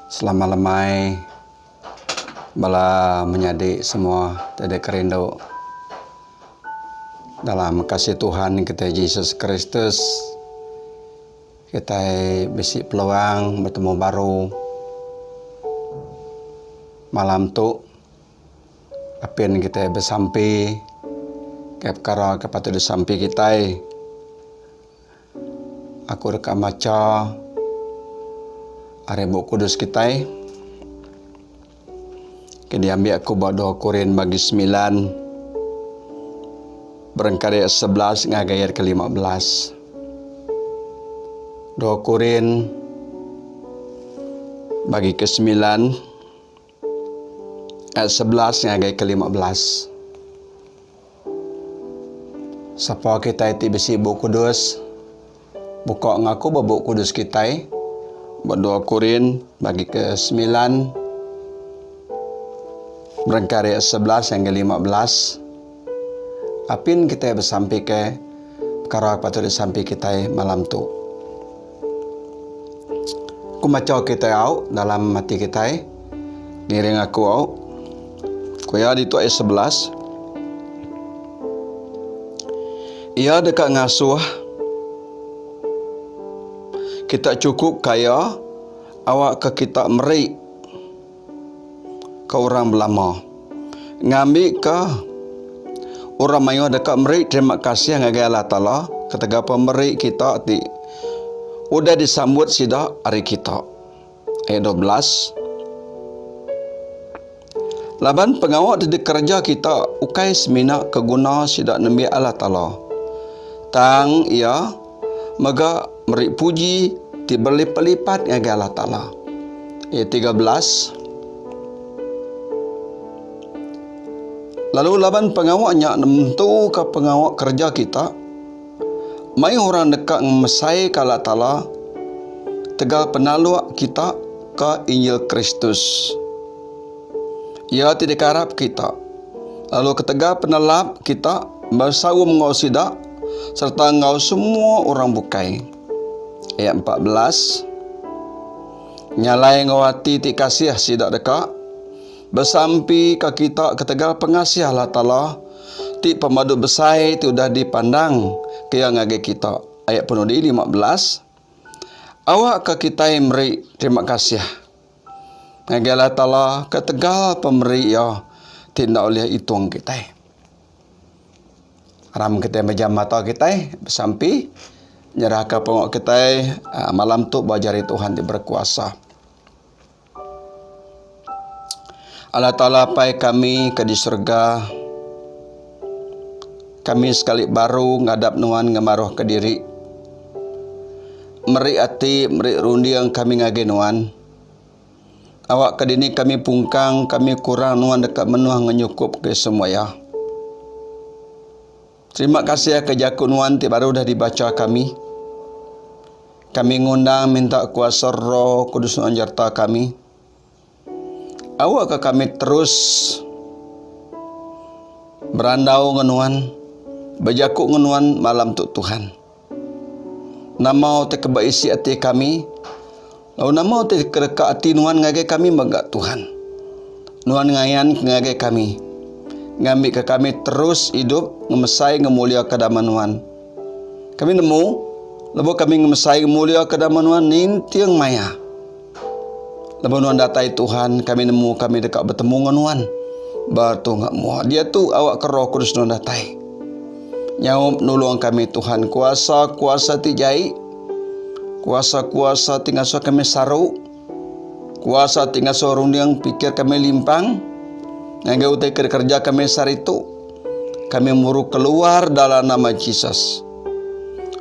Selama lemai bala menjadi semua tidak kerindu dalam kasih Tuhan kita Yesus Kristus. Kita bisi peluang bertemu baru malam tu apin kita bersampi ke perkara kepada disampi kita. Aku rekam maca Arebo Kudus kita. Kini ambil aku buat 2 Korin bagi 9 berengkali 11 ngagayat ke-15. 2 Korin bagi ke-9 ayat 11 ngagayat ke-15. Siapa kita itu besi buku kudus, buka ngaku buku kudus kita. Buat 2 Korin bagi ke-9 berengkali 11 hingga 15. Apin kita bersampai ke perkara patut disampai kita malam tu. Aku baca kita au dalam hati kita. Ngiring aku au. Kuya di tu ayat 11. Ia dekat ngasuh kita cukup kaya awak ke kita merik ke orang belama ngambil ke orang mayu dekat merik. Terima kasih ngagai Allah Ta'ala ketika pemerik kita ti udah disambut sidak hari kita. Ayat 12. Laban pengawak di kerja kita ukai semina keguna sidak nabi Allah Ta'ala tang ia mega merik puji ti berlipat-lipat ngagai Allah Ta'ala. Ayat 13. Lalu laban pengawaknya nentu ke pengawak kerja kita. Mai orang dekat mesai ke Allah Ta'ala tegal penaluak kita ke Injil Kristus. Ia tidak harap kita. Lalu ketegal penalap kita bersawum ngau sidak serta ngau semua orang bukai. Ayat 14. Nyalai ngawati ti kasih sidak dekat bersampi ke kita ketegal pengasih Allah Ta'ala ti pemadu besai ti udah dipandang ke yang ngage kita. Ayat penuh di 15. Awak ke kita yang meri terima kasih ngage Allah Ta'ala ketegal pemberi ya tindak oleh hitung kita. Ram kita menjam mata kita bersampi nyerah ke pengok kita malam tu bajari Tuhan di berkuasa. Allah Ta'ala pai kami ke di surga. Kami sekali baru ngadap nuan ngamaruh ke diri. Meri ati, meri rundi yang kami ngage nuan. Awak ke dini kami pungkang, kami kurang nuan dekat menuah ngenyukup ke semua ya. Terima kasih ke jakun nuan ti baru dah dibaca kami. Kami ngundang minta kuasa Roh Kudus nuan jarta kami. Awak ke kami terus berandau ngenuan, berjakuk ngenuan malam tu Tuhan. Namau te kebaisi hati kami, lalu namau te kereka hati nuan ngage kami megak Tuhan. Nuan ngayan ngage kami, ngambil ke kami terus hidup ngemesai ngemulia kedaman nuan. Kami nemu, lepas kami ngemesai ngemulia kedaman nuan nintiang maya. Lepas nuan datai Tuhan, kami nemu kami dekat bertemu dengan nuan. Bertu ngak muah. Dia tu awak ke Roh Kudus nuan datai. Nyaup nulung kami Tuhan. Kuasa-kuasa ti jai. Kuasa-kuasa tinggal so kami saru. Kuasa tinggal so rundi yang pikir kami limpang. Ngagai utai kerja kami saritu. Kami muru keluar dalam nama Yesus.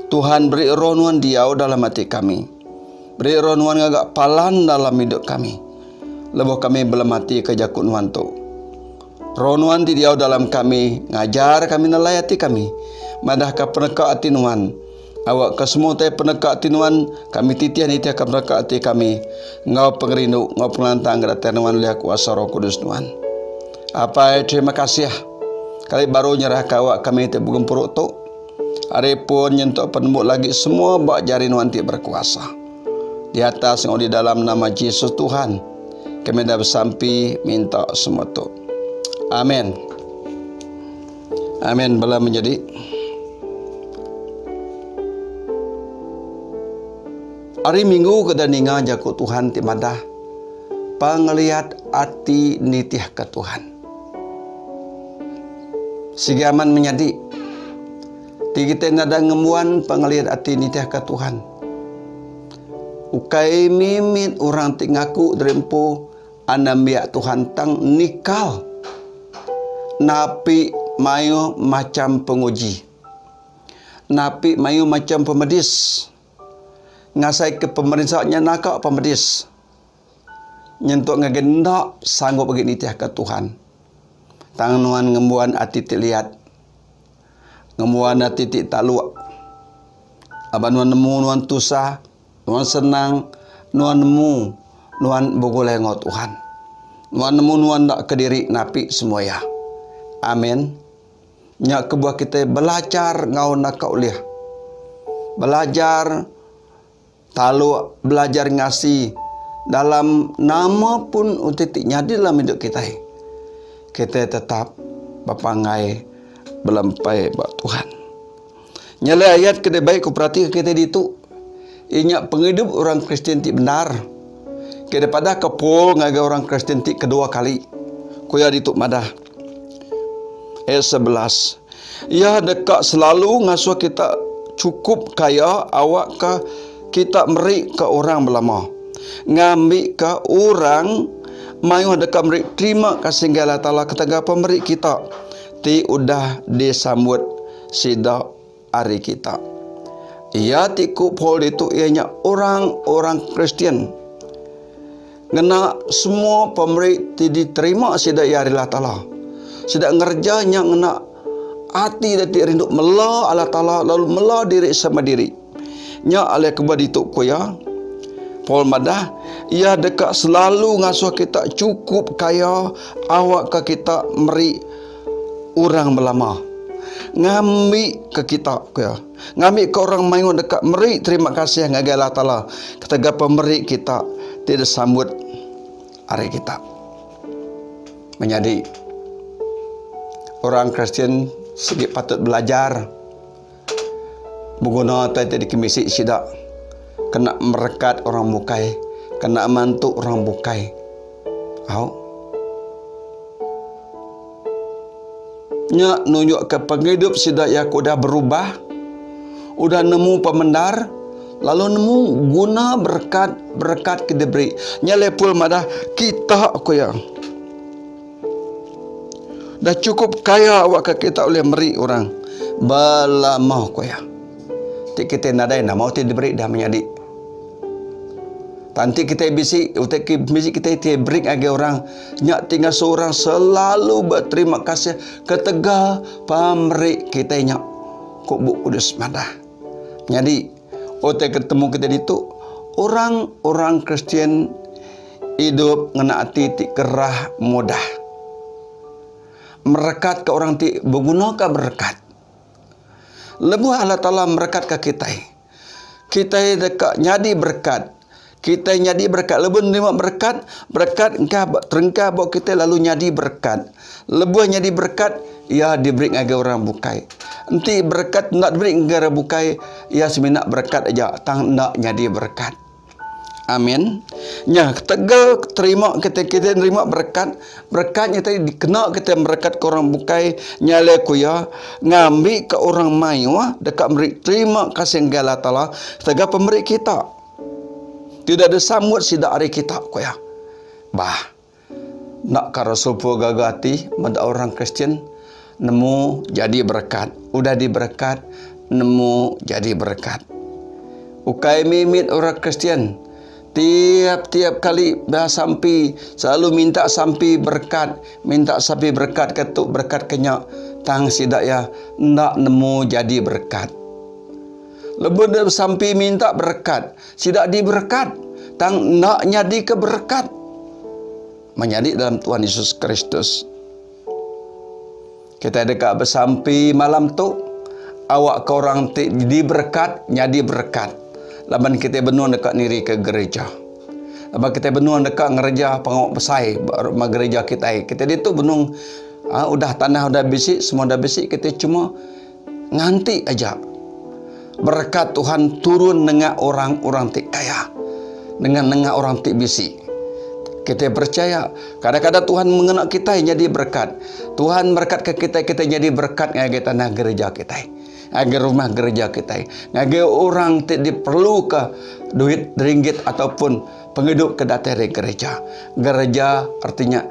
Tuhan beri roh nuan diau dalam hati kami. Beri roh nuan agak palan dalam hidup kami. Lepas kami belum mati ke jakut nuan tu. Roh nuan di diau dalam kami. Ngajar kami nalayati kami. Madah ke penekak hati nuan. Awak ke semua tay penekak hati nuan. Kami titian ke penekak hati kami. Ngau pengerindu, ngau pengelantang kedatangan nuan lihat kuasa Roh Kudus nuan. Apa terima kasih. Kali baru nyerah ke awak kami te bugempuruk tu. Hari pun nyentuk penembuk lagi semua bak jari nuan ti berkuasa. Di atas yang di dalam nama Yesus Tuhan, kami dah bersampi minta semua tu. Amin. Amin. Bala menjadi hari Minggu kada ninga jaku Tuhan ti madah pangeliat ati nitih ke Tuhan. Sigaman menjadi ti kita nada ngemuan pangeliat ati nitih ke Tuhan. Ukai mimit orang ti ngaku drempo anambia Tuhan tang nikal napi mayu macam penguji, napi mayu macam pemedis, ngasai ke pemerintahnya nakak pemedis nyentuk ngagendak sanggup bagi nitih ke Tuhan. Tangan ngembuan ati ti lihat, ngembuan ati ti talu, aban nemu nuan tusah, nuan senang, nuan nemu, nuan bogoleh ngot Tuhan. Nuan nemu nuan nak kediri napi semua ya. Amin. Nya kebuah kita belajar ngau nak uliah. Belajar talu, belajar ngasih dalam nama pun utitik nyadi dalam hidup kita. Kita tetap bapangai belampai buat Tuhan. Nyala ayat kedai baik kooperatif kita ditu. Inyak penghidup orang Kristen ti benar. Daripada kepul ngaga orang Kristen ti kedua kali. Kuya ditu madah. Ayat 11. Ya dekat selalu ngasuh kita cukup kaya awak ka kita meri ke orang belama. Ngambil ke orang mayu dekat meri terima kasih segala taala ketaga pemberi kita. Ti udah disambut sida hari kita. Ia tiku Paul itu ianya orang-orang Kristen. Ngena semua pemberi diterima sida ya Allah Ta'ala. Sida ngerjanya ngena hati dati rindu mela Allah Ta'ala lalu mela diri sama diri. Nya alai kebad itu ko ya. Paul madah ia dekat selalu ngasuh kita cukup kaya awak ke kita meri orang melama. Ngambil ke kita ya. Ngambil ke orang mayu dekat meri terima kasih ngagai Allah Ta'ala ketaga pemberi kita tidak sambut hari kita. Menjadi orang Kristen segi patut belajar berguna tadi kemisi sidak kena merekat orang bukai, kena mantu orang bukai. Nya nunjuk ke penghidup sidak ya udah berubah, udah nemu pemendar, lalu nemu guna berkat ke diberi. Nya lepul madah kita aku ya. Dah cukup kaya awak ke kita oleh meri orang. Bala mau aku ya. Tik kita nadai nak mau ti diberi dah menjadi. Tanti kita bisi, utek bisi kita beri agi orang. Nyak tinggal seorang selalu berterima kasih ketega pamri kita nyak. Kok bu kudus madah. Jadi utek ketemu kita itu orang Kristen hidup ngena titik kerah mudah. Merekat ke orang ti berguna ke berkat. Lebu Allah Ta'ala merekat ke kita. Kita dekat nyadi berkat. Kita nyadi berkat. Lebu nerima berkat engkau terengkah bawa kita lalu nyadi berkat. Lebu nyadi berkat, ia diberi ngagi orang bukai. Nanti berkat nak diberi ngagi orang bukai, ia seminat berkat aja, tang nak nyadi berkat. Amin. Nya tegal terima kita nerima berkatnya tadi dikena kita berkat ke orang bukai nyale ku ya ngambil ke orang mayu dekat beri terima kasih Allah Ta'ala tegal pemberi kita. Tidak ada sambut sidak hari kita ku ya. Bah nak ka Rasul pu gagati mada orang Kristen nemu jadi berkat, udah diberkat nemu jadi berkat. Ukai mimit orang Kristen tiap kali dah sampai selalu minta sampai berkat, ketuk berkat kenyak tang sidak ya ndak nemu jadi berkat. Lebih dah sampai minta berkat, sidak diberkat tang ndak nyadi ke berkat. Menjadi dalam Tuhan Yesus Kristus. Kita dekat bersampai malam tu awak ke orang diberkat nyadi berkat. Laban kita benua dekat niri ke gereja. Laban kita benua dekat gereja pengawak besai gereja kita. Kita itu benung udah tanah udah bisik, semua udah bisik, kita cuma nganti aja. Berkat Tuhan turun dengan orang-orang tik kaya. Dengan orang tik bisik. Kita percaya kadang-kadang Tuhan mengenak kita jadi berkat. Tuhan berkat ke kita jadi berkat ngage tanah gereja kita. Ngage rumah gereja kita. Ngage orang tidak diperlu ke duit ringgit ataupun penghidup ke datang gereja. Gereja artinya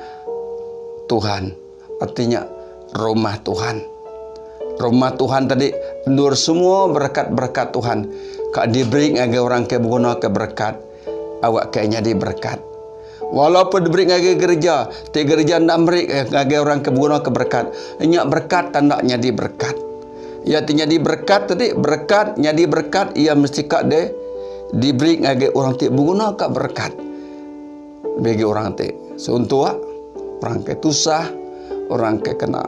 Tuhan. Artinya rumah Tuhan. Rumah Tuhan tadi nur semua berkat-berkat Tuhan. Kak diberi ngage orang ke berguna ke berkat. Awak kayaknya di berkat. Walaupun diberi ngage gereja, ti gereja ndak beri ngage orang ke berguna ke berkat. Nya berkat tandanya di berkat. Ya tinya di berkat tadi berkat nyadi berkat ia mesti kak de diberi ngage orang ti berguna ke berkat. Bagi orang ti seuntua orang ke tusah, orang ke kena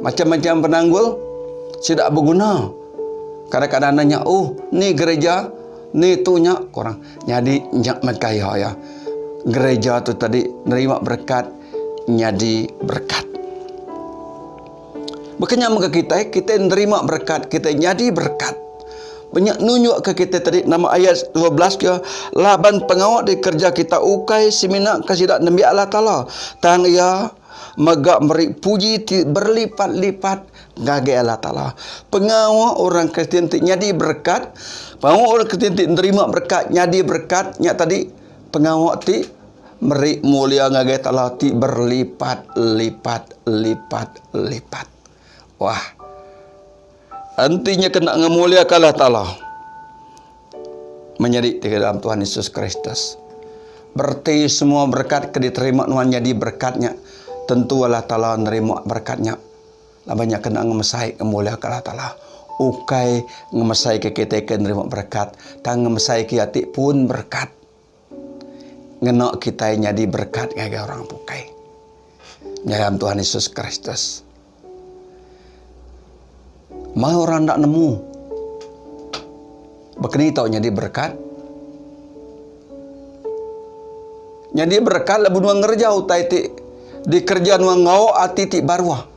macam-macam penanggul tidak berguna. Kadang-kadang nanya, oh ni gereja, ni tunya korang. Jadi nyak mekaya ya. Gereja tu tadi nerima berkat, nyadi berkat. Bukannya muka kita nerima berkat, kita nyadi berkat. Banyak nunjuk ke kita tadi nama ayat 12 ke laban pengawak di kerja kita ukai semina kasidak Nabi Allah Taala. Tang ia magak beri puji berlipat-lipat ngage Allah Taala. Pengawak orang Kristian nyadi berkat, pengawak orang Kristian nerima berkat, nyadi berkat, nya tadi pengawak ti meri mulia ngage Taala ti berlipat-lipat. Wah. Antinya kena ngemuliakan Allah Taala. Menjadi di dalam Tuhan Yesus Kristus. Berarti semua berkat diterima Tuhan jadi berkatnya. Tentu Allah Taala nerima berkatnya. Labanya kena ngemesai ngemuliakan Allah Taala. Ukai ngemesai ke kita ke nerima berkat. Tang ngemesai ke hati pun berkat. Ngenak kita jadi berkat ngage orang pukai. Dalam Tuhan Yesus Kristus. Mai orang tak nemu. Bekeni tau jadi berkat. Jadi berkat labu nuang ngerja utai ti di kerja nuang ngau ati ti barwa.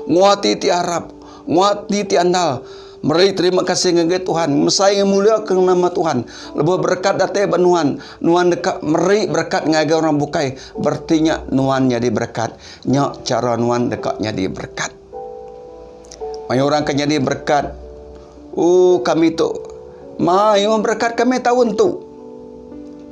Nguati ti harap, nguati ti andal. Meri terima kasih ngage Tuhan. Mesai mulia ke nama Tuhan. Lebu berkat date banuan. Nuan dekat meri berkat ngage orang bukai. Bertinya nuan jadi berkat. Nyak cara nuan dekat jadi berkat. Mai orang kan jadi berkat. Kami tu. Mai orang berkat kami tahun tu.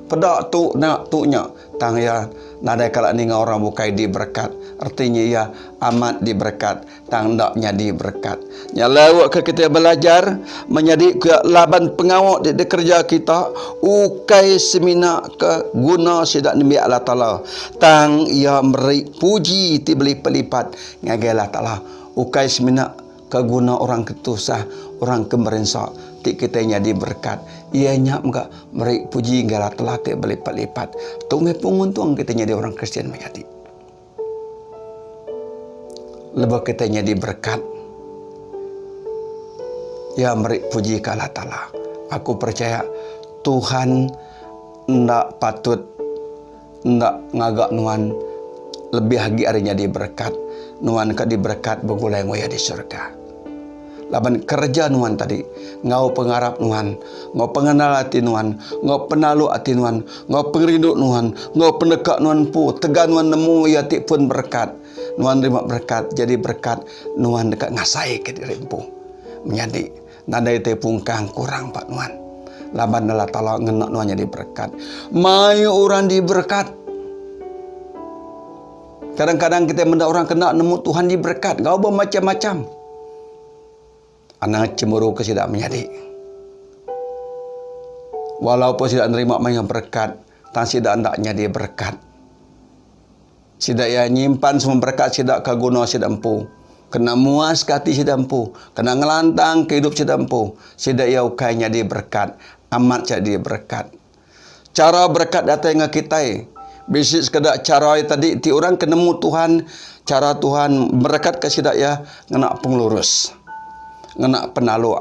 Pedak tu nak tu nya. Tang ya nadai kalau ni orang bukai di berkat. Artinya ya amat di berkat. Tang ndak nyadi berkat. Nyalawak ke kita belajar menjadi ke laban pengawak di kerja kita. Ukai semina ke guna sidak Nabi Allah Taala. Tang ya meri puji ti beli pelipat ngage Allah Taala. Ukai semina keguna orang ketusah, orang kemerensak, tik kita jadi berkat. Ianya enggak meri puji ngala telah te berlipat-lipat. Tume penguntung kita jadi orang Kristen menjadi. Lebih kita jadi berkat. Ya meri puji ke Allah Taala. Aku percaya Tuhan ndak patut ndak ngagak nuan lebih lagi hari jadi berkat. Nuan ka diberkat begulai ngoya di surga. Laban kerja nuan tadi, ngau pengarap nuan, ngau pengenal hati nuan, ngau penalu hati nuan, ngau pengrindu nuan, ngau pendekat nuan pu, tegan nuan nemu yati pun berkat. Nuan terima berkat, jadi berkat nuan dekat ngasai ke diri pu. Menjadi nadai tepungkang kurang pak nuan. Laban Allah Taala ngenak nuan jadi berkat. Mai orang diberkat. Kadang-kadang kita mendak orang kena nemu Tuhan diberkat. Kau bermacam-macam. Anak cemburu ke tidak menjadi. Walaupun tidak menerima banyak berkat, tak tidak hendaknya dia berkat. Tidak ya nyimpan semua berkat tidak kaguna tidak empu. Kena muas ke hati tidak empu. Kena ngelantang ke hidup tidak empu. Tidak ya ukainya dia berkat. Amat jadi berkat. Cara berkat datang ke kita. Bisik sekadar cara tadi ti orang kenemu Tuhan, cara Tuhan berkat ke sidak ya ngena penglurus. Ngena penalu,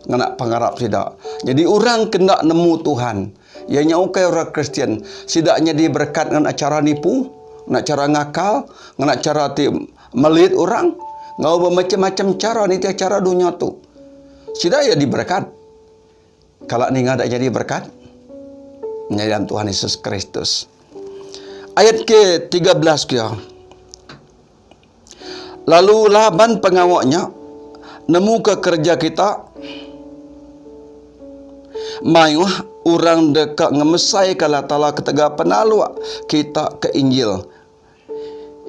nganak pangarap tidak. Jadi orang kena nemu Tuhan. Ianya ukai orang Kristian, sidaknya diberkat dengan acara nipu, dengan cara ngakal, dengan cara melit orang, ngau bermacam-macam cara ni tiap cara dunia tu. Sidak ya diberkat. Kalau ni ngada jadi berkat, dalam Tuhan Yesus Kristus. Ayat ke-13 kia. Lalu Laban pengawaknya nemu ke kerja kita, mayuh orang dekat ngemesai kala tala ketega penalua kita ke Injil.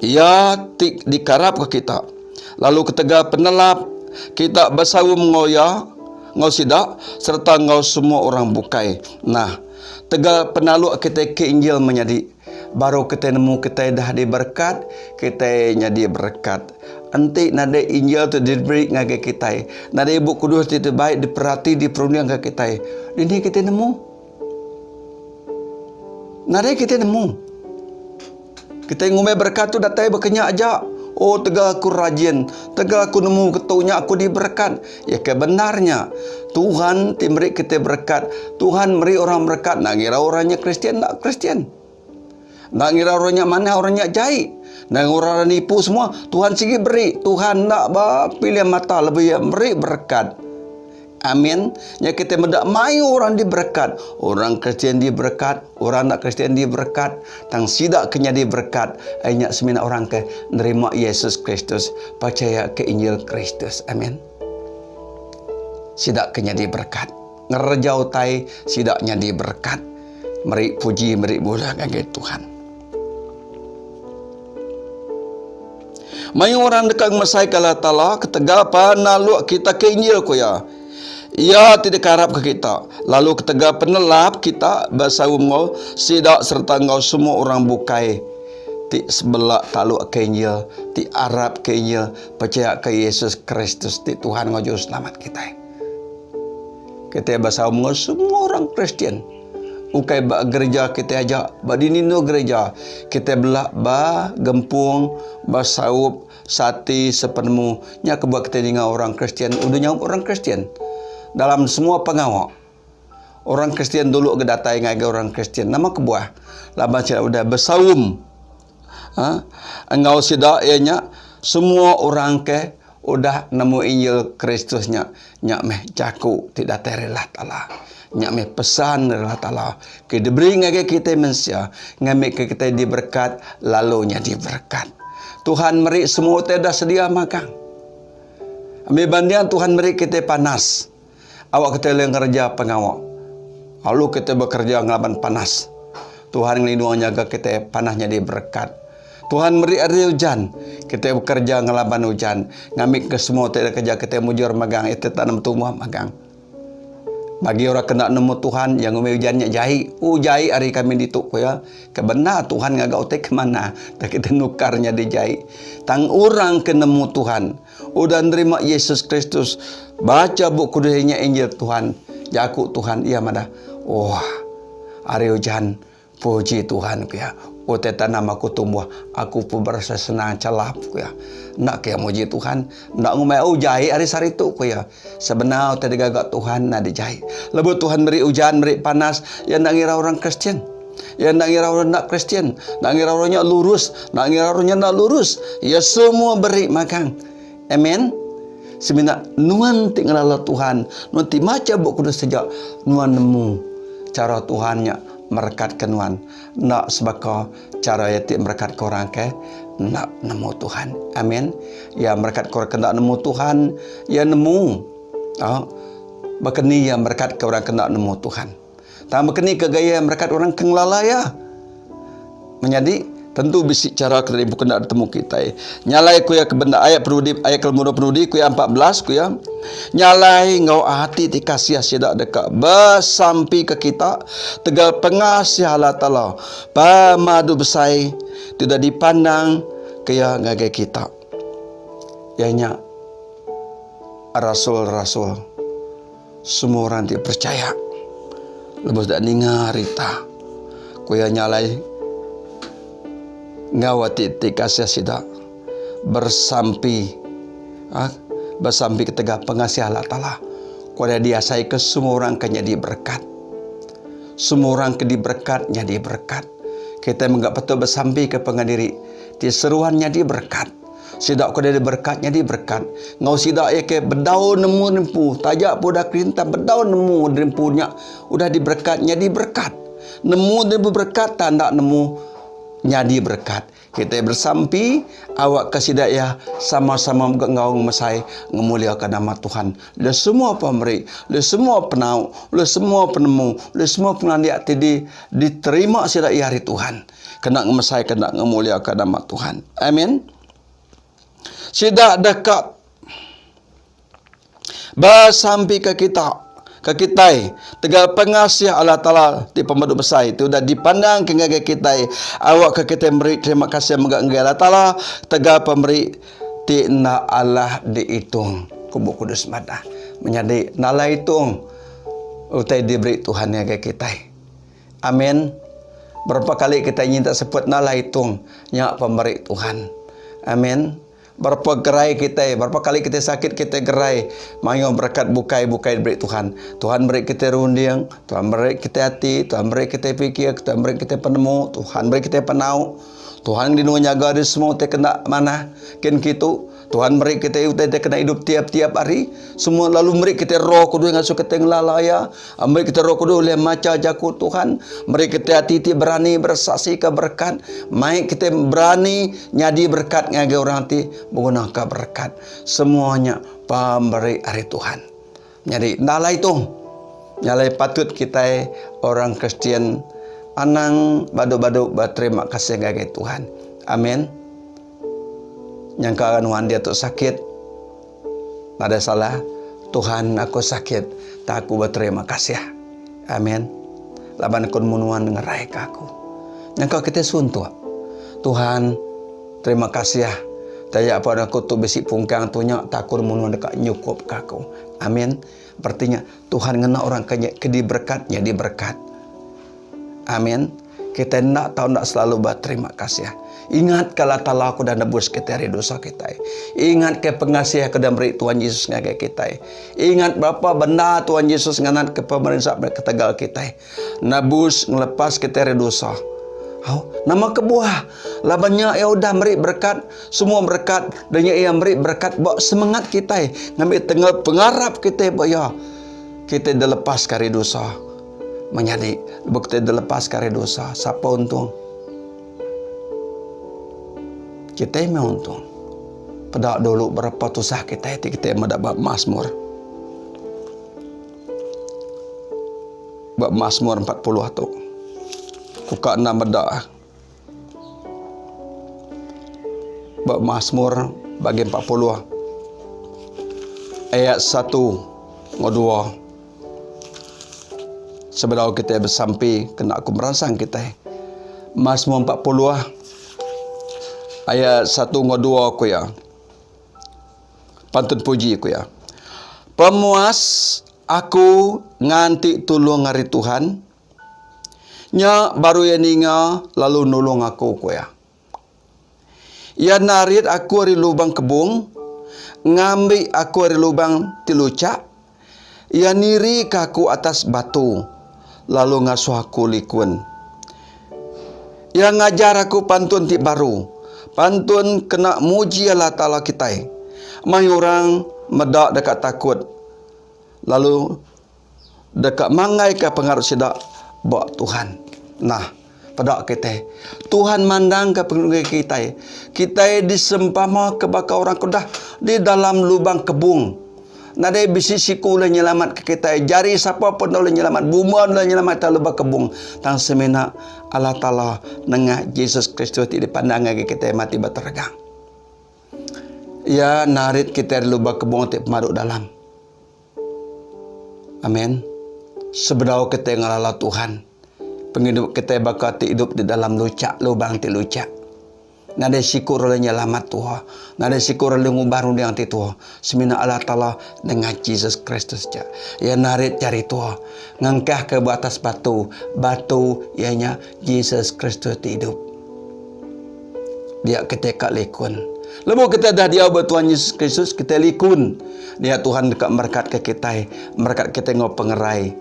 Ia dikarap ke kita. Lalu ketega penelap kita bersawum ngoya, ngau sidak serta ngau semua orang bukai. Nah, tega penalu kita ke Injil menjadi baru kita nemu kita dah diberkat, kita jadi berkat. Nanti nada Injil tu diberi ngagai kita. Nada Ibu Kudus itu baik diperhati diperunding ngagai kita. Ini kita nemu. Nada kita nemu. Kita ngumai berkat tu datai berkenyak aja. Oh, tega aku rajin, tega aku nemu ketunya aku diberkat. Ya kebenarnya Tuhan memberi kita berkat. Tuhan beri orang berkat. Nak ngira orangnya Kristian, tak Kristian. Nak ngira orangnya mana, orangnya jahit. Nak orang nipu semua. Tuhan sigi beri. Tuhan nak pilih mata lebih yang beri berkat. Amin. Ya kita mendak mayu orang diberkat. Orang Kristian diberkat, orang nak Kristian diberkat, tang sidak kenya diberkat. Hanya semina orang ke nerima Yesus Kristus, percaya ke Injil Kristus. Amin. Sidak kenya diberkat. Ngerjau tai sidaknya diberkat. Meri puji, meri mulia bagi Tuhan. Mayu orang dekat mesai kala tala ketega panaluk kita ke Injil ko ya. Ia tidak harap ke kita. Lalu ketega penelap kita bersawum ngau sidak serta ngau semua orang bukai. Ti sebelah taluk ke Injil, ti Arab ke Injil, percaya ke Yesus Kristus, ti Tuhan ngau juru selamat kita. Kita bersawum ngau semua orang Kristian. Ukai ba gereja kita ajak, ba dinino gereja. Kita belak ba gempung, ba saup, sati sepenemu. Nya kebuat kita dengan orang Kristian, udahnya orang Kristian. Dalam semua pengawak orang Kristian dulu kedatai ngagai orang Kristian nama kebuah lama saya udah bersawum engau sidak ianya semua orang ke udah nemu Injil Kristusnya nyak meh jaku tidak terelah taala nyak meh pesan terelah taala ke diberi ngagai kita manusia ngamik ke kita diberkat lalunya diberkat Tuhan meri semua tidak sedia makan ambil bandian Tuhan meri kita panas. Awak kita yang kerja pengawak. Lalu kita bekerja ngelaban panas. Tuhan ngelindungi jaga kita panasnya diberkat. Tuhan beri hari hujan. Kita bekerja ngelaban hujan. Ngamik ke semua tidak kerja kita mujur magang. Itu tanam tumbuh magang. Bagi orang kena nemu Tuhan yang umi hujannya jahi. Jahi hari kami dituk ya. Kebenar Tuhan ngagak utek kemana. Tak kita nukarnya di jahi. Tang orang kena nemu Tuhan. Udah nerima Yesus Kristus. Baca buku kudusnya Injil Tuhan. Jaku Tuhan. Ia mana. Wah. Hari hujan. Puji Tuhan ya. Teta nama aku tumbuh. Aku pun berasa senang calap ya. Nak kaya muji Tuhan. Nak ngumai jahi hari saritu ya. Sebenar tadi gagak Tuhan nak dijahi. Lepas Tuhan beri hujan, beri panas. Yang nak ngira orang Kristian. Yang nak ngira orang nak Kristian. Nak ngira orangnya lurus. Nak ngira orangnya nak lurus. Ya semua beri makan. Amin. Sebenarnya nuan tinggallah Tuhan. Nuan ti maca buku kudus sejak nuan nemu cara Tuhannya merekatkan nuan. Nak sebab cara yati merekat korang ke nak nemu Tuhan. Amin. Ya merekat korang kena nemu Tuhan. Ya nemu. Berkeni yang merekat ke orang kena nemu Tuhan. Tak berkeni ke gaya merekat orang kenglalaya. Menjadi tentu bisi cara kita bukan nak bertemu kita. Nyalai ku ya kebenda ayat perudi ayat kelmuna perudi ku ya 14 ku ya. Nyalai ngau hati ti kasih sidak dekat bersampi ke kita tegal pengasih Allah Taala. Pamadu besai tidak dipandang ke ya ngagai kita. Ianya rasul-rasul semua orang dipercaya. Lepas dak ninga rita. Ku ya nyalai ngawati tikasya sida bersampi bersampi ketega pengasih Allah Ta'ala Kuada diasai ke semua orang kan jadi berkat. Semua orang ke diberkat jadi berkat. Kita menggak betul bersambi ke pengadiri. Di seruannya di berkat. Sidak kuada diberkatnya di berkat. Ngau sidak ya ke berdaun nemu nempu. Tajak pun dah kerintah berdaun nemu nempunya. Udah diberkatnya di berkat. Nemu nemu berkat tanda nemu nyadi berkat. Kita bersampi awak kesidaya sama-sama ngau mesai ngemuliakan nama Tuhan. Le semua pemberi, le semua penau, le semua penemu, le semua pengandiak tadi diterima sidaya hari Tuhan. Kena ngemesai, kena ngemuliakan nama Tuhan. Amin. Sidak dekat bersampi ke kita. Kekitai tegal pengasih Allah Ta'ala di pemadu besar itu dah dipandang ke ngagai kitai awak ke kita beri terima kasih menggak Allah Ta'ala tegal pemberi ti na Allah dihitung kubu kudus madah menjadi nala hitung utai diberi Tuhan ngagai kitai. Amin. Berapa kali kita minta sebut nala hitung nyak pemberi Tuhan. Amin. Berapa gerai kita, berapa kali kita sakit kita gerai, mayo berkat bukai beri Tuhan. Tuhan beri kita rundiang, Tuhan beri kita hati, Tuhan beri kita fikir, Tuhan beri kita penemu, Tuhan beri kita penau. Tuhan di jaga di semua kita kena mana, ken gitu. Tuhan beri kita kena hidup tiap-tiap hari. Semua lalu beri kita roh kudu ngasuh kita ngelalaya. Beri kita roh kudu oleh maca jaku Tuhan. Beri kita hati berani bersaksi ke berkat. Mai kita berani nyadi berkat ngagai orang hati menggunakan berkat. Semuanya pemberi hari Tuhan. Jadi nalai itu. Nyalai patut kita orang Kristian anang badu-badu berterima kasih ngagai Tuhan. Amin. Yang keanuan dia tu sakit, ada salah. Tuhan aku sakit, tak aku berterima kasih. Amin. Laban kun munuan ngerai aku. Yang kau kita suntuk. Tuhan terima kasih. Tanya apa aku tu besi pungkang tu nyak tak aku munuan dekat nyukup aku. Amin. Artinya Tuhan ngena orang kaya kedi berkatnya di berkat. Amin. Kita nak tahu nak selalu berterima kasih. Ingat kalau Allah aku dah nebus kita dari dosa kita. Ingat ke pengasih aku dah beri Tuhan Yesus ngagai kita. Ingat berapa benda Tuhan Yesus nganat ke pemerintah ketegal kita. Nebus ngelepas kita dari dosa. Nama kebuah. Labannya ya udah beri berkat. Semua berkat. Dan yang beri berkat. Bawa semangat kita. Ngambil tengah pengarap kita. Bahaya. Kita dah lepas dari dosa. Menjadi bukti dilepas dari dosa. Siapa untung? Kita yang untung. Pada dulu berapa tusah kita mendapat Mazmur. Bab Mazmur 40 tu. Kuka 6 bedak. Bab Mazmur bagi 40. Ayat 1 2. Sebelum kita bersampai, kena aku merangsang kita. Mazmur 40 ayat 1 2 aku ya. Pantun puji aku ya. Pemuas aku nganti tulung hari Tuhan. Nya baru ya ninga lalu nulung aku ya. Ya narit aku hari lubang kebung. Ngambil aku hari lubang tilucak. Ya niri kaku atas batu. Lalu ngasuh aku likun. Yang ngajar aku pantun ti baru. Pantun kena muji Allah Ta'ala kita. Mai orang medak dekat takut. Lalu dekat mangai ke pengaruh sidak buat Tuhan. Nah, pada kita. Tuhan mandang ke pengaruh kita. Kita disempama ke bakal orang kudah di dalam lubang kebung. Nadai bisi siku le nyelamat ke kita. Jari siapa pun le nyelamat. Buman le nyelamat tak lubang kebung. Tang semena Allah Ta'ala nengah Yesus Kristus di pandang lagi kita mati bertergang. Ya narit kita di lubang kebung ti pemaduk dalam. Amin. Sebenarnya kita ngalala Tuhan. Penghidup kita bakal hidup di dalam lucak lubang ti lucak. Nada syukur oleh nyelamat Tuhan. Nada syukur oleh ngubaru yang Tuhan. Semina Allah Ta'ala dengan Yesus Kristus. Ya narit cari Tuhan. Ngangkah ke batas batu. Batu ianya Yesus Kristus hidup. Dia ketika lekun. Lemu kita dah dia Tuhan Yesus Kristus, kita likun. Dia Tuhan dekat berkat ke kita, berkat kita ngau pengerai.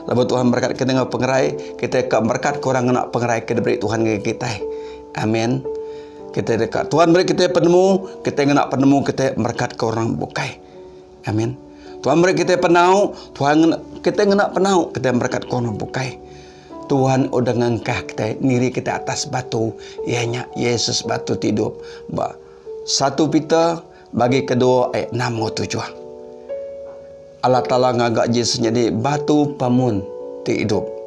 Lalu Tuhan berkat kita ngau pengerai, kita dekat berkat korang nak pengerai kita beri Tuhan ke kita. Amin. Kita dekat Tuhan beri kita penemu, kita nak penemu kita berkat ke orang bukai. Amin. Tuhan beri kita penau, Tuhan kita nak penau, kita berkat ke orang bukai. Tuhan udah ngangkah kita, niri kita atas batu, ianya Yesus batu hidup. 1 Peter bagi kedua ayat 6 7. Allah Ta'ala ngagak Yesus jadi batu pamun ti hidup.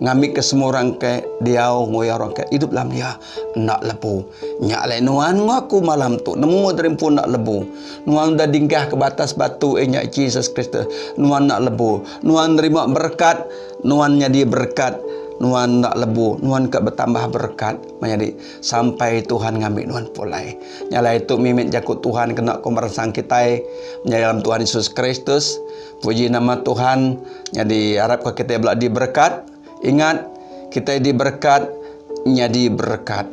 Ngambil ke semua orang ke dia ngoya orang ke hidup dalam dia nak lebu. Nyak lai nuan ngaku malam tu nemu dari pun nak lebu. Nuan dah dinggah ke batas batu nyak Yesus Kristus. Nuan nak lebu. Nuan terima berkat, nuan jadi berkat. Nuan nak lebu, nuan ke bertambah berkat menjadi sampai Tuhan ngambil nuan pulai. Nyala itu mimit jakut Tuhan kena kumaransang kita menjadi dalam Tuhan Yesus Kristus. Puji nama Tuhan. Jadi harap kita belak diberkat. Ingat, kita diberkat, jadi berkat.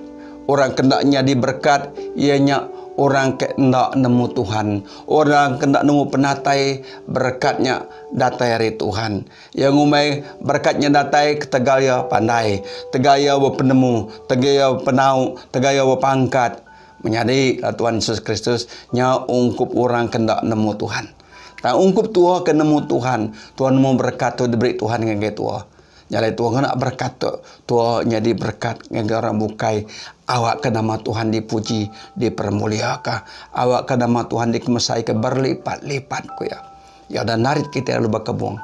Orang kena jadi berkat, ianya orang kena nemu Tuhan. Orang kena nemu penatai, berkatnya datai dari Tuhan. Yang umai berkatnya datai, ketegaya pandai. Tegaya penemu, tegaya penau, tegaya pangkat. Menjadi Tuhan Yesus Kristus, nya ungkup orang kena nemu Tuhan. Tak ungkup tua kena nemu Tuhan. Tuhan mau berkat tu diberi Tuhan dengan tua. Nyalai Tuhan nak berkat Tuhan jadi berkat dengan orang bukai. Awak ke nama Tuhan dipuji, dipermuliakan. Awak ke nama Tuhan dikemesai ke berlipat-lipat ku ya. Ya dan narit kita lubang kebun.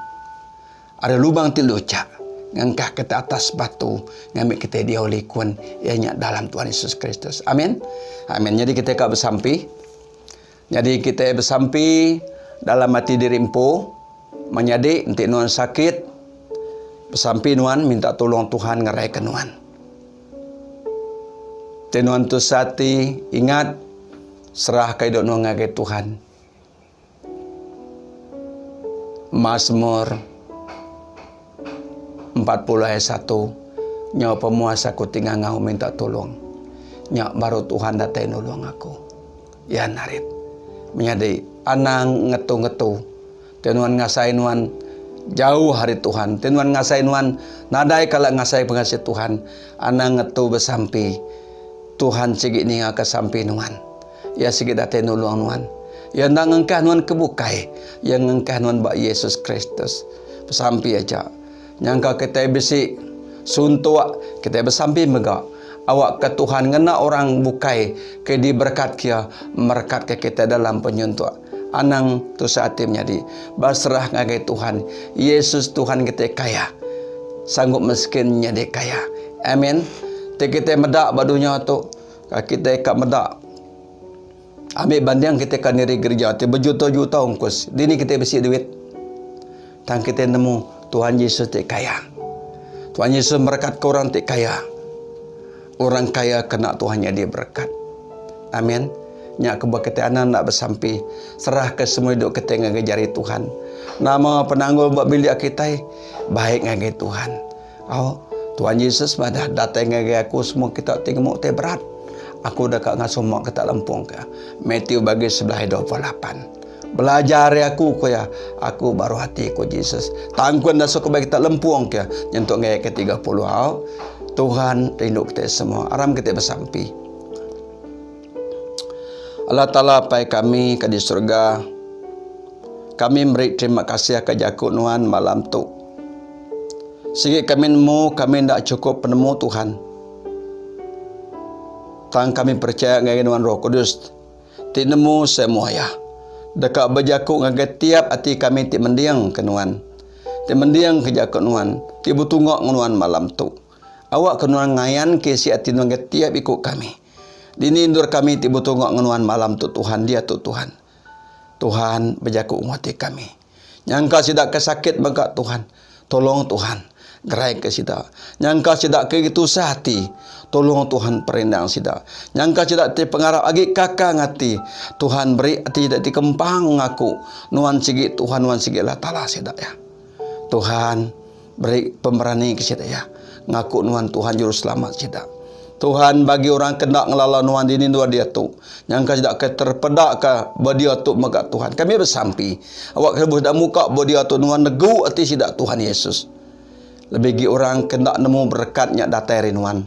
Ada lubang tilucak. Ngangkah kita atas batu. Ngambil kita dia likun. Ianya dalam Tuhan Yesus Kristus. Amin. Amin. Jadi kita kak bersampi. Jadi kita bersampi dalam hati diri empu. Menjadi nanti nuan sakit. Sampai nuan minta tolong Tuhan ngeraikan nuan. Tenuan tu sati ingat serah kai dok nuan ngagai Tuhan. Mazmur 40 ayat 1. Nyawa pemuasa ku tinggal ngau minta tolong. Nyak baru Tuhan datai nolong aku. Ya narit. Menjadi anang ngetu-ngetu. Tenuan ngasai nuan jauh hari Tuhan. Tenuan ngasai nuan nadai kalau ngasai pengasih Tuhan. Anang ngetu bersampi. Tuhan sigit ni ngaka sampi nuan. Ya sigit datai nolong nuan. Ya nang ngengkah nuan kebukai. Yang ngengkah nuan bak Yesus Kristus. Bersampi aja. Nyangka kita besi suntua kita bersampi megak. Awak ke Tuhan ngena orang bukai ke diberkat kia merkat ke kita dalam penyuntuk. Anang tu saat menjadi berserah ngagai Tuhan. Yesus Tuhan kita kaya. Sanggup miskin jadi kaya. Amin. Kita medak badunya tu. Kita ikat medak. Ambil banding kita kan diri gereja. Berjuta-juta ongkos. Dini kita besi duit. Dan kita nemu Tuhan Yesus tak kaya. Tuhan Yesus berkat ke orang tak kaya. Orang kaya kena Tuhan jadi berkat. Amin. Nyak kebak kita anak nak bersampi. Serah ke semua hidup kita ngagai jari Tuhan. Nama penanggung buat bilik kita baik ngagai Tuhan. Oh, Tuhan Yesus madah datang ngagai aku semua kita tinggal te berat. Aku dah kat ngasuh mak kita lempung ke. Matthew bagi 11:28. Belajar aku ko ya. Aku baru hati ko Yesus. Tangkuan dah suka bagi kita lempung ke. Nyentuk ngagai ke 30. Oh, Tuhan rindu kita semua. Aram kita bersampi. Allah Ta'ala pai kami ke di surga. Kami beri terima kasih ke jakut nuan malam tu. Sikit kami nemu, kami tidak cukup penemu Tuhan. Tang kami percaya dengan nuan Roh Kudus. Ti nemu semua ya. Dekat berjakut dengan tiap hati kami ti mendiang ke nuan. Ti mendiang ke jakut nuan. Ti butungok nuan malam tu. Awak ke nuan ngayan ke si hati nuan tiap ikut kami. Dini indur kami tiba tunggu ngenuan malam tu Tuhan dia tu Tuhan. Tuhan berjaku umati kami. Nyangka sidak kesakit bangka Tuhan. Tolong Tuhan. Gerai ke sidak. Nyangka sidak ke gitu sehati. Tolong Tuhan perindang sidak. Nyangka sidak ti pengarap agi kakak ngati. Tuhan beri hati tidak dikempang ngaku. Nuan sigi Tuhan nuan sigi lah tala sidak ya. Tuhan beri pemberani ke sidak ya. Ngaku nuan Tuhan juru selamat sidak. Tuhan bagi orang kena ngelala nuan dini dua dia tu. Yang kau tidak terpedak ke dia tu megak Tuhan. Kami bersampi. Awak kebuh dak muka dia tu nuan negu ati sidak Tuhan Yesus. Lebih gi orang kena nemu berkatnya datai nuan.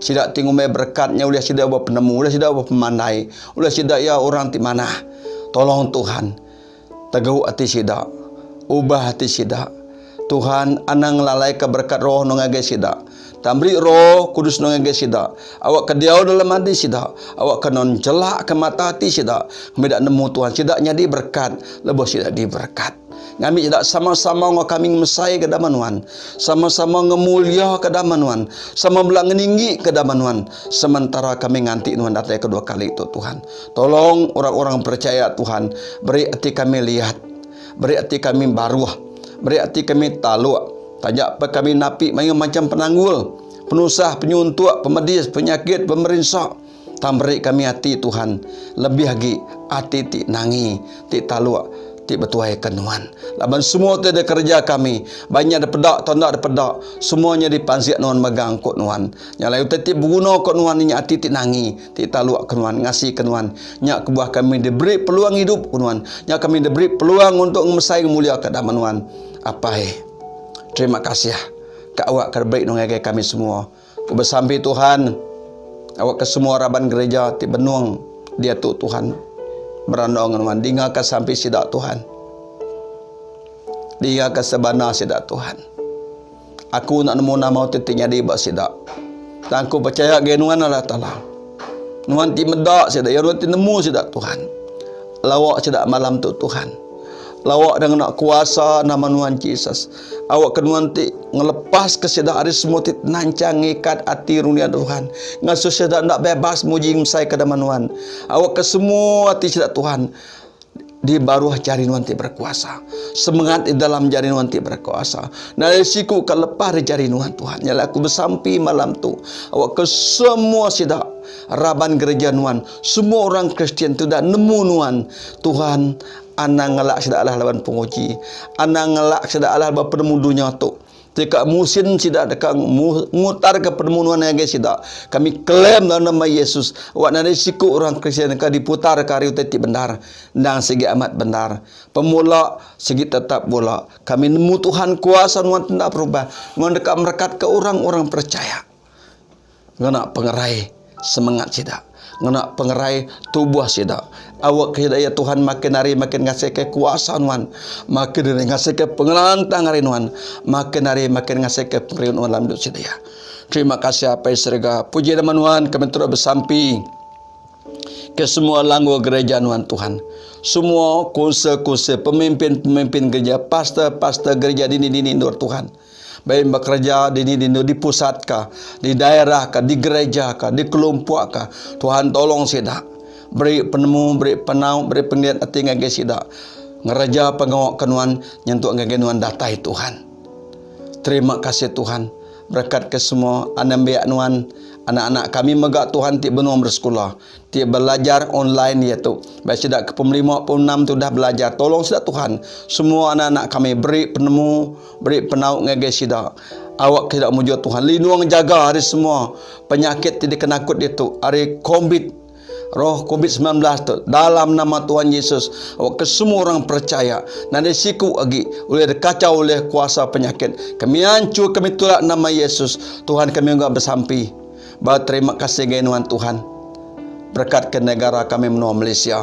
Sidak tinggu me berkatnya ulah sidak apa penemu, ulah sidak apa pemandai, ulah sidak ya orang ti mana. Tolong Tuhan. Teguh ati sidak. Ubah hati sidak. Tuhan anang lalai ke berkat roh nongage sidak. Tambri roh kudus nongage sidak. Awak kediau dalam hati sidak. Awak kenon jelak ke mata hati sidak. Kami dak nemu Tuhan sidak nyadi berkat. Lebih sidak di berkat. Kami tidak sama-sama kami mesai ke damanuan. Sama-sama ngemulia ke damanuan. Sama belang ngeninggi ke damanuan. Sementara kami nganti nuan datang kedua kali itu Tuhan. Tolong orang-orang percaya Tuhan. Beri hati kami lihat. Beri hati kami baruah. Beri hati kami taluk. Tajak apa kami napi macam penanggul, penusah, penyuntuk, pemedis, penyakit, pemerintah. Tamberi kami hati Tuhan. Lebih lagi hati ti nangi, ti taluk, ti betuai kenuan. Laban semua tu ada kerja kami. Banyak ada pedak, tondak ada pedak. Semuanya dipansiak nuan megang kot nuan. Yang lain teti berguna kot nuan ni hati ti nangi, ti taluk kenuan, ngasih kenuan. Nyak kebuah kami diberi peluang hidup kenuan. Nyak kami diberi peluang untuk mesai mulia ke daman nuan. Apa terima kasih ke awak kerbaik nongai kami semua. Ku bersampi Tuhan. Awak ke semua raban gereja ti benuang dia tu Tuhan. Berandong nuan dinga ke sampai sidak Tuhan. Dinga ke sebana sidak Tuhan. Aku nak nemu nama tetinya di bak sidak. Dan aku percaya genuan Allah Taala. Nuan ti medak sidak, ya nuan ti nemu sidak Tuhan. Lawak sidak malam tu Tuhan. Lawak dengan nak kuasa nama nuan Jesus. Awak kenuan ti ngelepas kesedak hari semua ti nancang ikat hati runia Tuhan. Ngasuh sedak nak bebas muji mesai ke daman nuan. Awak ke semua hati sedak Tuhan. Di baruh jari nuan ti berkuasa. Semangat di dalam jari nuan ti berkuasa. Dari siku ke lepas jari nuan Tuhan. Nyala aku bersampi malam tu. Awak ke semua sedak raban gereja nuan. Semua orang Kristian tu dah nemu nuan. Tuhan anang ngelak sidak Allah lawan penguji. Anang ngelak sidak Allah lawan penemu dunia tu. Jika musim sidak dekat mutar ke penemuan yang sidak. Kami klaim dalam nama Yesus. Awak dari siku orang Kristian ka diputar ke hari teti benar. Dan segi amat benar. Pemula segi tetap bola. Kami nemu Tuhan kuasa nuan tidak berubah. Nuan dekat merekat ke orang-orang percaya. Ngena pengerai semangat sidak. Ngena pengerai tubuh sidak. Awak hidayah Tuhan makin hari makin ngasih ke kuasa nuan. Makin hari ngasih ke pengelantang hari nuan. Makin hari makin ngasih ke pengerian nuan dalam hidup hidayah. Terima kasih apa serga. Puji nama nuan kami terus bersampi ke semua langgo gereja nuan Tuhan. Semua kursa-kursa pemimpin-pemimpin gereja, pastor-pastor gereja dini-dini nur Tuhan. Baik bekerja di pusat kah, di daerah kah, di gereja kah, di kelompok kah. Tuhan tolong sidak. Beri penemu, beri penau, beri penglihat hati ngagai sidak. Ngeraja pengawak kenuan, nyentuk ngagai nuan datai Tuhan. Terima kasih Tuhan. Berkat ke semua anak biak nuan. Anak-anak kami megak Tuhan ti benuang bersekolah. Ti belajar online iaitu. Baik sidak ke pem 56 tu dah belajar. Tolong sidak Tuhan. Semua anak-anak kami beri penemu, beri penau ngagai sidak. Awak tidak mujur Tuhan. Lindung jaga hari semua. Penyakit tidak kenakut itu. Hari COVID. Roh COVID-19 tu dalam nama Tuhan Yesus. Awak ke semua orang percaya. Nanti siku lagi oleh kacau oleh kuasa penyakit. Kami hancur, kami tolak nama Yesus. Tuhan kami enggak bersampi. Terima kasih genuan Tuhan. Berkat ke negara kami menua Malaysia.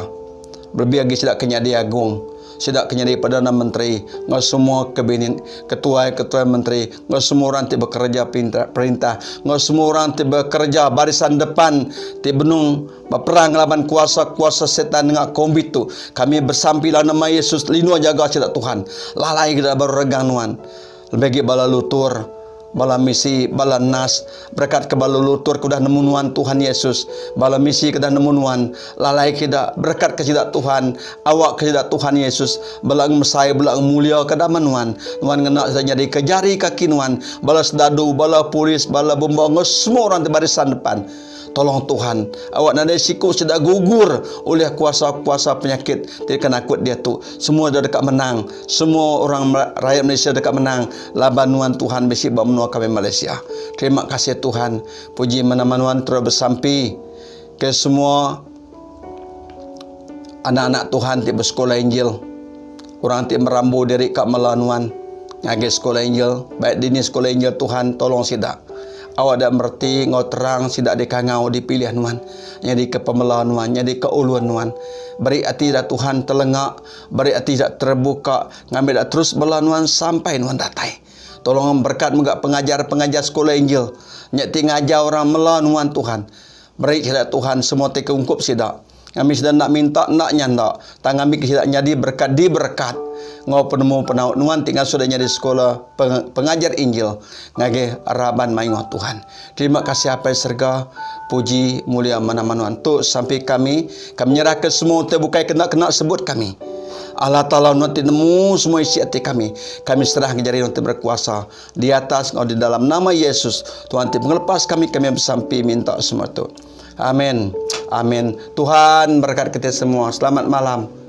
Lebih lagi sidak kenyadi agung. Sidak kenyadi Perdana Menteri. Nggak semua kabinet, ketua menteri. Nggak semua orang ti bekerja perintah. Nggak semua orang ti bekerja barisan depan. Ti benung berperang lawan kuasa-kuasa setan dengan kombit tu. Kami bersampi dalam nama Yesus. Lindung jaga sidak Tuhan. Lalai kita baru regang nuan. Lebih bala lutur. Bala misi, bala nas, berkat ke bala lutur kudah nemu nuan Tuhan Yesus. Bala misi kudah nemu nuan, lalai kita berkat ke sidak Tuhan, awak ke sidak Tuhan Yesus. Bala mesai, bala mulia ke daman nuan. Nuan ngena jadi kejari kaki nuan. Bala sedadu, bala polis, bala bomba, semua orang di barisan depan. Tolong Tuhan, awak nak risiko sudah gugur oleh kuasa-kuasa penyakit. Dia kena takut dia tu. Semua dah dekat menang. Semua orang rakyat Malaysia dekat menang. Labanuan Tuhan besi buat menua kami Malaysia. Terima kasih Tuhan. Puji menaman terus bersampi ke semua anak-anak Tuhan ti bersekolah Injil. Orang ti merambu diri kat melanuan ngagi sekolah Injil. Baik dini sekolah Injil Tuhan tolong sidak. Awak dah merti ngau terang sidak dikangau dipilih nuan. Jadi ke pemelawan nuan, jadi ke uluan nuan. Beri hati dah Tuhan telengak, beri hati dah terbuka, ngambil dah terus melawan sampai nuan datai. Tolong berkat menggak pengajar-pengajar sekolah Injil. Nyati ngajar orang melawan Tuhan. Beri sidak Tuhan semua teka ungkup sidak. Kami sedang nak minta, nak nyandak. Tangan kami tidak jadi berkat, diberkat. Ngau penemu penaut nuan tinggal sudah jadi sekolah pengajar Injil. Ngage araban maingoh Tuhan. Terima kasih apa serga. Puji mulia mana-mana tu sampai kami menyerahkan semua terbukai kena sebut kami. Allah Ta'ala nanti nemu semua isi hati kami. Kami serah ngejari nanti berkuasa di atas ngau di dalam nama Yesus. Tuhan nanti mengelepas kami bersampai minta semua tu. Amin. Amin. Tuhan berkat kita semua. Selamat malam.